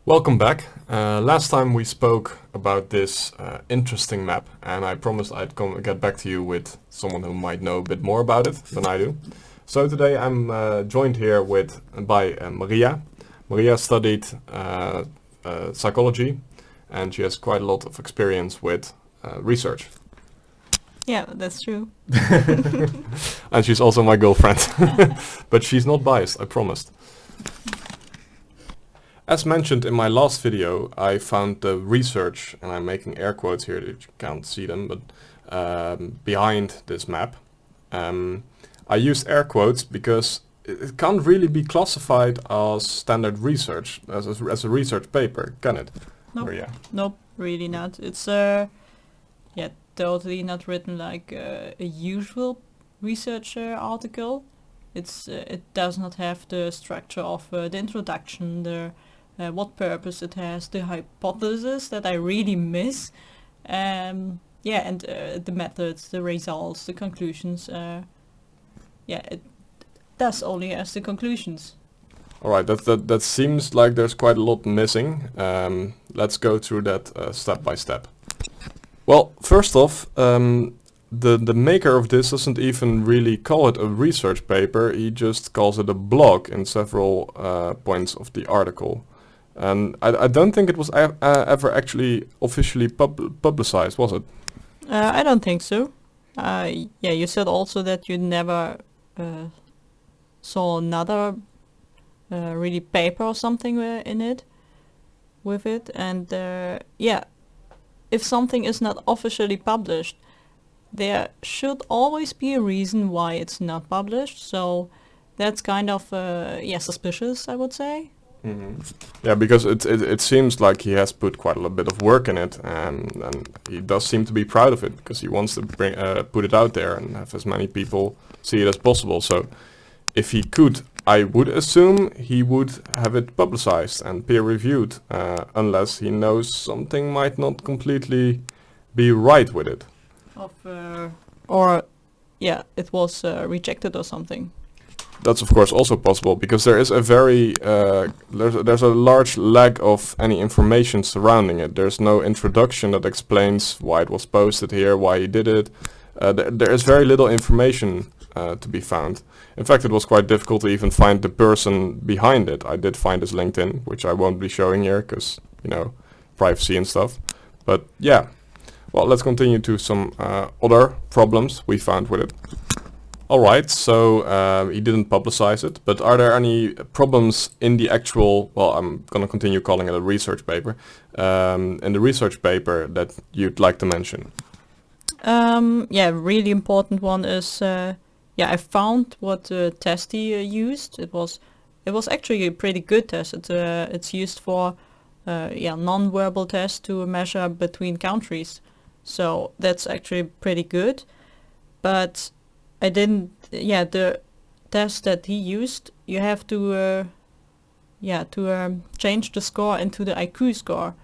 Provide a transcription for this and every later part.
Welcome back. Last time we spoke about this interesting map, and I promised I'd get back to you with someone who might know a bit more about it than I do. So today I'm joined here by Maria. Maria studied psychology, and she has quite a lot of experience with research. Yeah, that's true. And she's also my girlfriend. But she's not biased, I promised. As mentioned in my last video, I found the research, and I'm making air quotes here that you can't see them, but behind this map. I used air quotes because it can't really be classified as standard research, as a research paper, can it? Nope. Maria? Nope, really not. It's totally not written like a usual research article. It does not have the structure of the introduction, the what purpose it has, the hypothesis that I really miss, and the methods, the results, the conclusions. It does only has the conclusions. All right, that seems like there's quite a lot missing. Let's go through that step by step. Well, first off, the maker of this doesn't even really call it a research paper. He just calls it a blog in several points of the article. And I don't think it was ever actually officially publicized, was it? I don't think so. You said also that you never saw another really paper or something in it, with it. And if something is not officially published, there should always be a reason why it's not published. So that's kind of suspicious, I would say. Mm-hmm. Yeah, because it seems like he has put quite a little bit of work in it, and he does seem to be proud of it because he wants to put it out there and have as many people see it as possible. So if he could, I would assume he would have it publicized and peer-reviewed, unless he knows something might not completely be right with it. It was rejected or something. That's of course also possible because there is a very there's a large lack of any information surrounding it. There's no introduction that explains why it was posted here, why he did it. There is very little information to be found. In fact, it was quite difficult to even find the person behind it. I did find his LinkedIn, which I won't be showing here because, privacy and stuff. But yeah, well, let's continue to some other problems we found with it. Alright, so he didn't publicize it, but are there any problems in the actual, well, I'm gonna continue calling it a research paper, in the research paper that you'd like to mention? Really important one is, I found what test he used. It was actually a pretty good test. It's used for, non-verbal tests to measure between countries. So that's actually pretty good, but I didn't, the test that he used, you have to change the score into the IQ score.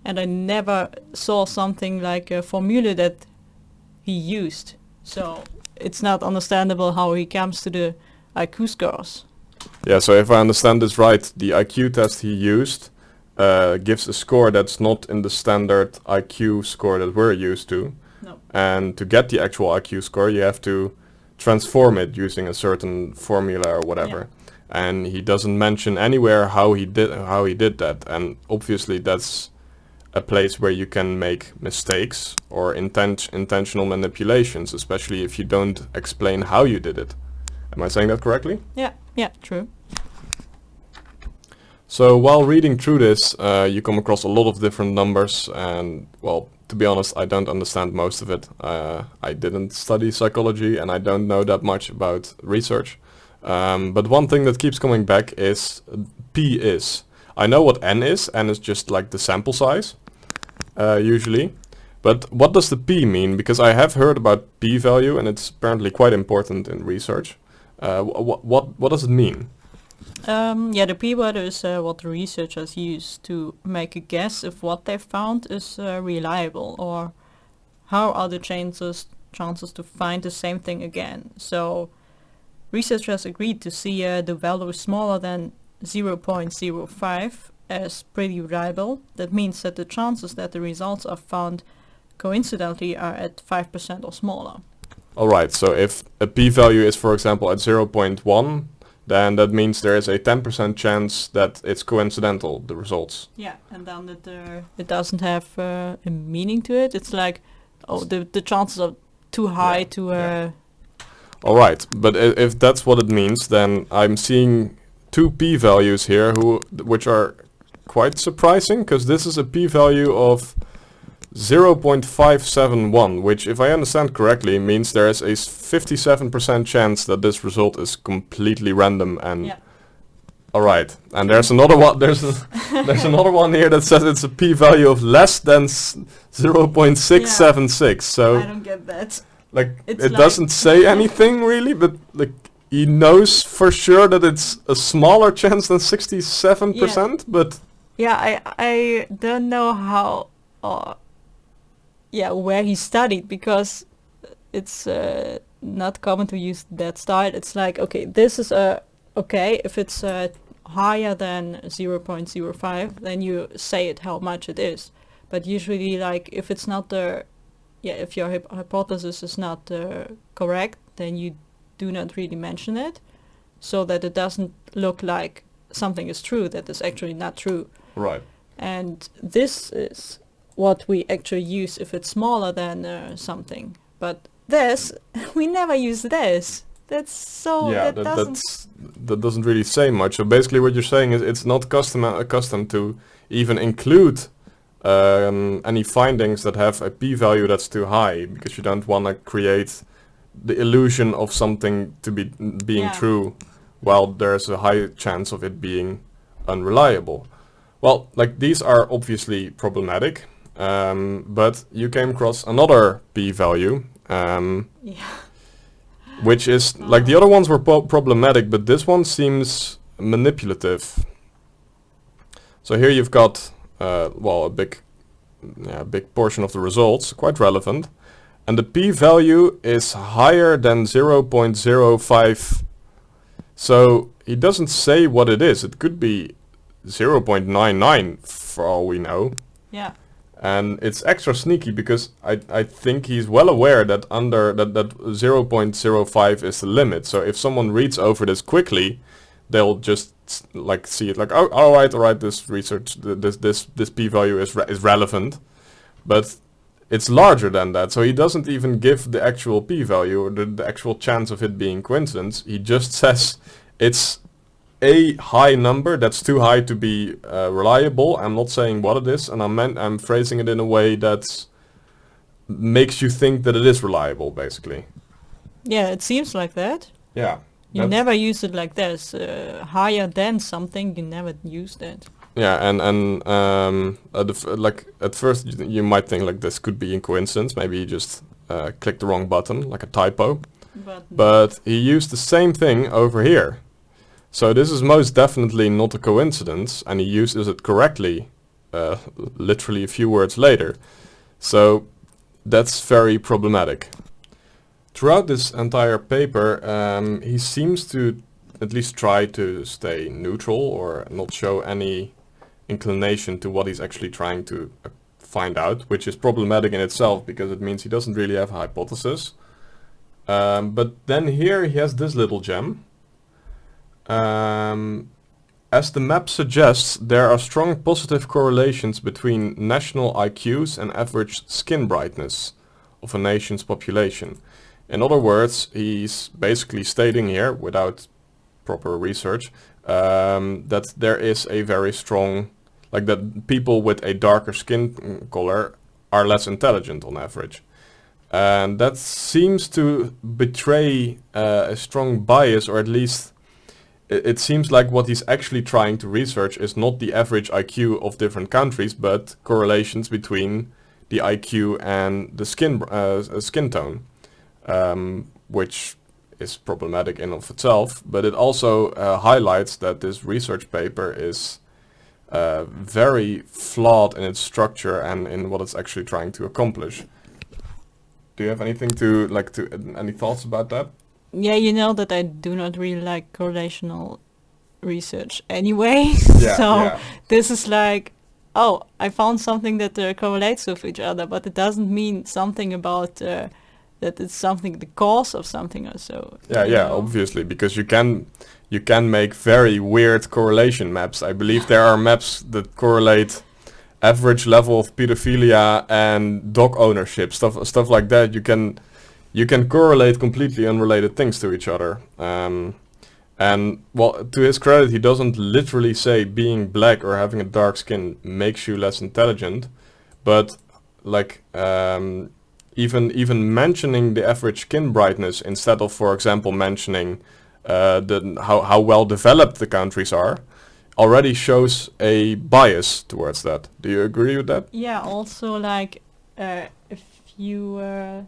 And I never saw something like a formula that he used. So it's not understandable how he comes to the IQ scores. Yeah, so if I understand this right, the IQ test he used gives a score that's not in the standard IQ score that we're used to. No. And to get the actual IQ score, you have to transform it using a certain formula or whatever, and he doesn't mention anywhere how he did that, and obviously that's a place where you can make mistakes or intentional manipulations, especially if you don't explain how you did it. Am I saying that correctly? Yeah, true. So while reading through this, you come across a lot of different numbers, and well, to be honest, I don't understand most of it. I didn't study psychology and I don't know that much about research. But one thing that keeps coming back is P is. I know what N is. N is just like the sample size, usually. But what does the P mean? Because I have heard about p-value and it's apparently quite important in research. What does it mean? The p-value is what the researchers use to make a guess if what they found is reliable, or how are the chances to find the same thing again. So researchers agreed to see the value smaller than 0.05 as pretty reliable. That means that the chances that the results are found coincidentally are at 5% or smaller. Alright, so if a p-value is, for example, at 0.1, then that means there is a 10% chance that it's coincidental, the results. Yeah, and then that it doesn't have a meaning to it. It's like, oh, the chances are too high Yeah, to... yeah. Alright, but if that's what it means, then I'm seeing two p-values here which are quite surprising, because this is a p-value of 0.571, which, if I understand correctly, means there is a 57% chance that this result is completely random and... Yeah. Alright, and there's another one, there's another one here that says it's a p-value of less than 0.676, so... I don't get that. Like, It's it like- doesn't say anything really, but like, he knows for sure that it's a smaller chance than 67%, but... Yeah, I don't know how... where he studied, because it's not common to use that style. It's like, okay, this is okay, if it's higher than 0.05, then you say it how much it is. But usually, like, if it's not if your hypothesis is not correct, then you do not really mention it, so that it doesn't look like something is true that is actually not true. Right. And this is what we actually use if it's smaller than something. But this, we never use this. That's so... Yeah, that doesn't really say much. So basically what you're saying is it's not accustomed to even include any findings that have a p-value that's too high, because you don't want to create the illusion of something to be being true while there's a high chance of it being unreliable. Well, like, these are obviously problematic, but you came across another p-value, which is, like, the other ones were problematic, but this one seems manipulative. So here you've got, well, a big portion of the results, quite relevant, and the p-value is higher than 0.05. So he doesn't say what it is. It could be 0.99 for all we know. Yeah. And it's extra sneaky because I think he's well aware that under that 0.05 is the limit. So if someone reads over this quickly, they'll just like see it like, oh, all right, this research, this p-value is relevant, but it's larger than that. So he doesn't even give the actual p-value or the actual chance of it being coincidence. He just says it's a high number that's too high to be reliable. I'm not saying what it is, and I'm phrasing it in a way that makes you think that it is reliable, basically. Yeah, it seems like that. Yeah. You never use it like this. Higher than something, you never use that. Yeah, and like at first you might think like this could be a coincidence. Maybe you just clicked the wrong button, like a typo. But he used the same thing over here. So this is most definitely not a coincidence, and he uses it correctly, literally a few words later. So that's very problematic. Throughout this entire paper, he seems to at least try to stay neutral or not show any inclination to what he's actually trying to find out, which is problematic in itself because it means he doesn't really have a hypothesis. But then here he has this little gem. As the map suggests, there are strong positive correlations between national IQs and average skin brightness of a nation's population. In other words, he's basically stating here, without proper research, that there is a very strong, like that people with a darker skin color are less intelligent on average. And that seems to betray a strong bias, or at least it seems like what he's actually trying to research is not the average IQ of different countries, but correlations between the IQ and the skin tone, which is problematic in of itself. But it also highlights that this research paper is very flawed in its structure and in what it's actually trying to accomplish. Do you have anything any thoughts about that? Yeah, you know that I do not really like correlational research anyway. Yeah, So yeah. this is like, oh, I found something that correlates with each other, but it doesn't mean something about that it's something, the cause of something or so. Yeah, you yeah, know? obviously, because you can make very weird correlation maps. I believe there are maps that correlate average level of pedophilia and dog ownership, stuff like that. You can correlate completely unrelated things to each other. And well, to his credit, he doesn't literally say being black or having a dark skin makes you less intelligent, but like even mentioning the average skin brightness instead of, for example, mentioning how well developed the countries are, already shows a bias towards that. Do you agree with that? Yeah, also like if you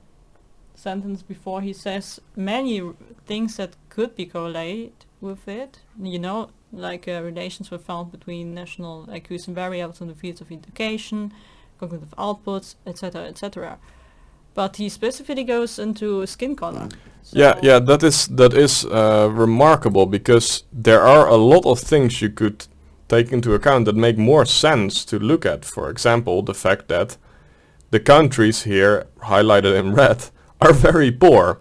sentence before he says many things that could be correlated with it, you know, like relations were found between national IQs and variables in the fields of education, cognitive outputs, etc., etc. But he specifically goes into skin color. Yeah, that is remarkable, because there are a lot of things you could take into account that make more sense to look at. For example, the fact that the countries here highlighted in red are very poor.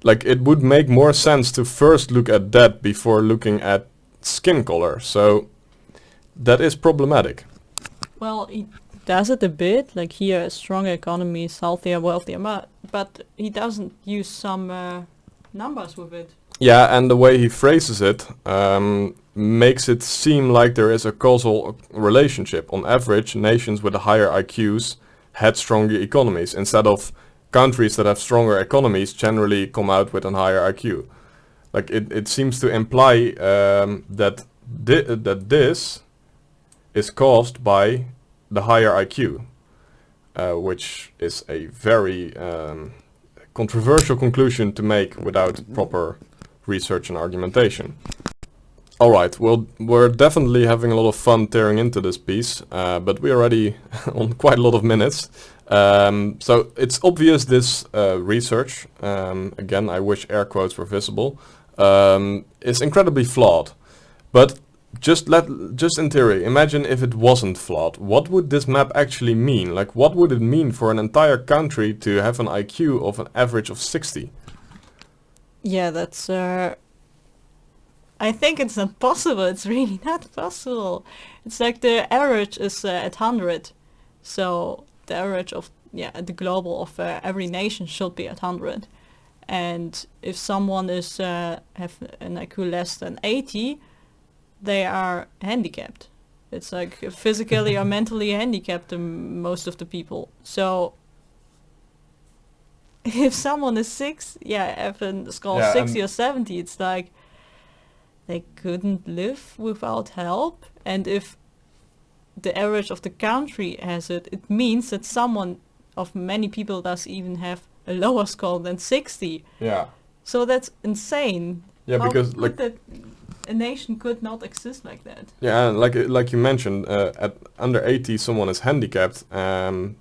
Like, it would make more sense to first look at that before looking at skin color. So that is problematic. Well, he does it a bit, like here, stronger economies, healthier, wealthier, but he doesn't use some numbers with it. Yeah, and the way he phrases it makes it seem like there is a causal relationship. On average, nations with higher IQs had stronger economies, instead of countries that have stronger economies generally come out with a higher IQ. Like, it seems to imply that this is caused by the higher IQ, which is a very controversial conclusion to make without proper research and argumentation. Alright, well, we're definitely having a lot of fun tearing into this piece, but we're already on quite a lot of minutes. So it's obvious this research, again, I wish air quotes were visible, is incredibly flawed. But just in theory, imagine if it wasn't flawed. What would this map actually mean? Like, what would it mean for an entire country to have an IQ of an average of 60? Yeah, that's I think it's not possible. It's really not possible. It's like the average is at 100. So the average of the global of every nation should be at 100. And if someone is have an IQ less than 80, they are handicapped. It's like physically or mentally handicapped, most of the people. So if someone is have a score of 60 or 70, it's like they couldn't live without help. And if the average of the country has it, it means that someone of many people does even have a lower score than 60. Yeah. So that's insane. Yeah, How because could a nation could not exist like that. Yeah, like you mentioned, at under 80 someone is handicapped.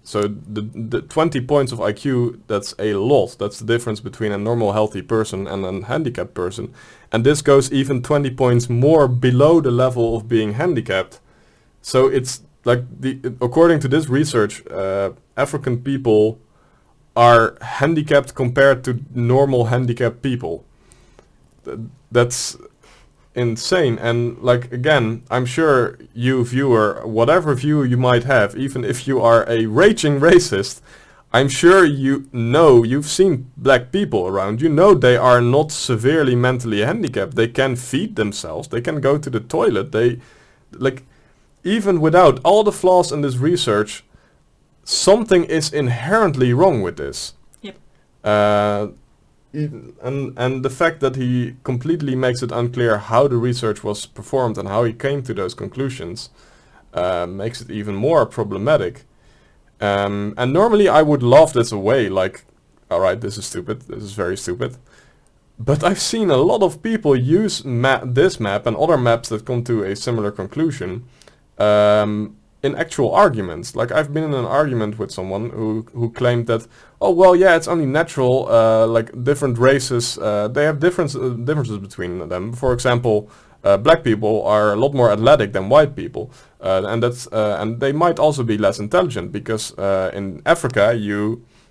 So the 20 points of IQ, that's a lot. That's the difference between a normal healthy person and a handicapped person. And this goes even 20 points more below the level of being handicapped. So it's like, according to this research, African people are handicapped compared to normal handicapped people. That's insane. And like, again, I'm sure you viewer, whatever view you might have, even if you are a raging racist, I'm sure you've seen black people around. You know they are not severely mentally handicapped. They can feed themselves. They can go to the toilet. They, like, even without all the flaws in this research, something is inherently wrong with this. Yep. And the fact that he completely makes it unclear how the research was performed and how he came to those conclusions makes it even more problematic. And normally I would laugh this away, like, alright, this is stupid, this is very stupid. But I've seen a lot of people use this map and other maps that come to a similar conclusion in actual arguments. Like, I've been in an argument with someone who claimed that, oh well, yeah, it's only natural, like different races, they have differences between them. For example, black people are a lot more athletic than white people, and they might also be less intelligent because in Africa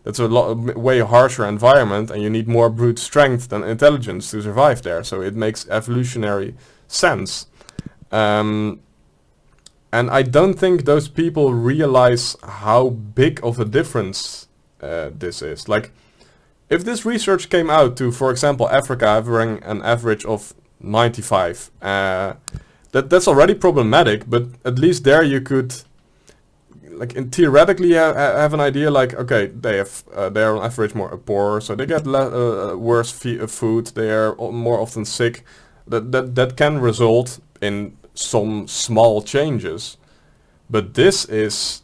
it's a way harsher environment, and you need more brute strength than intelligence to survive there. So it makes evolutionary sense. And I don't think those people realize how big of a difference this is. Like, if this research came out to, for example, Africa having an average of 95, that's already problematic, but at least there you could, like, theoretically have an idea, like, okay, they're on average more poor, so they get worse food, they are more often sick. That can result in some small changes, but this is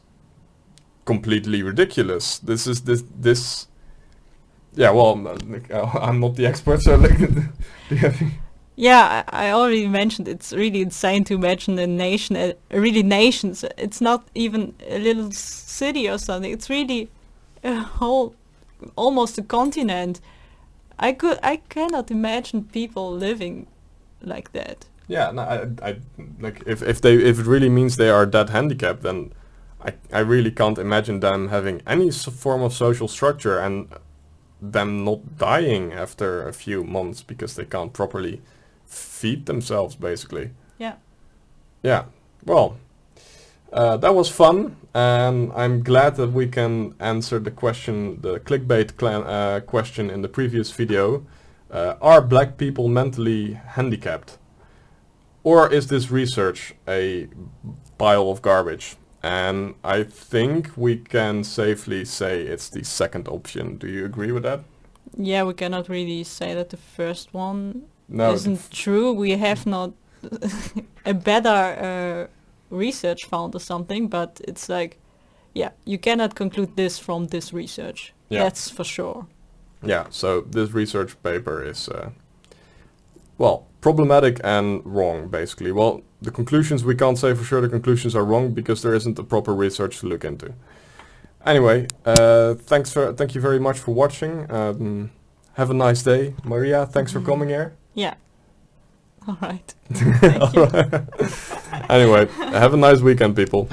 completely ridiculous. This. Yeah, well, I'm not the expert, so like, do you have? Yeah, I already mentioned it's really insane to imagine a nation, really nations. It's not even a little city or something. It's really a whole, almost a continent. I cannot imagine people living like that. Yeah, no, I like if it really means they are that handicapped, then I really can't imagine them having any form of social structure and them not dying after a few months because they can't properly feed themselves, basically. Yeah. Yeah. Well, that was fun, and I'm glad that we can answer the question, the clickbait question in the previous video. Are black people mentally handicapped? Or is this research a pile of garbage? And I think we can safely say it's the second option. Do you agree with that? Yeah, we cannot really say that the first one No. isn't true. We have not a better research found or something, but it's like, yeah, you cannot conclude this from this research. Yeah. That's for sure. Yeah, so this research paper is, well, problematic and wrong, basically. Well, the conclusions, we can't say for sure the conclusions are wrong because there isn't a proper research to look into. Anyway, thank you very much for watching. Have a nice day. Maria, thanks for coming here. Yeah. All right. Thank you. Anyway, have a nice weekend, people.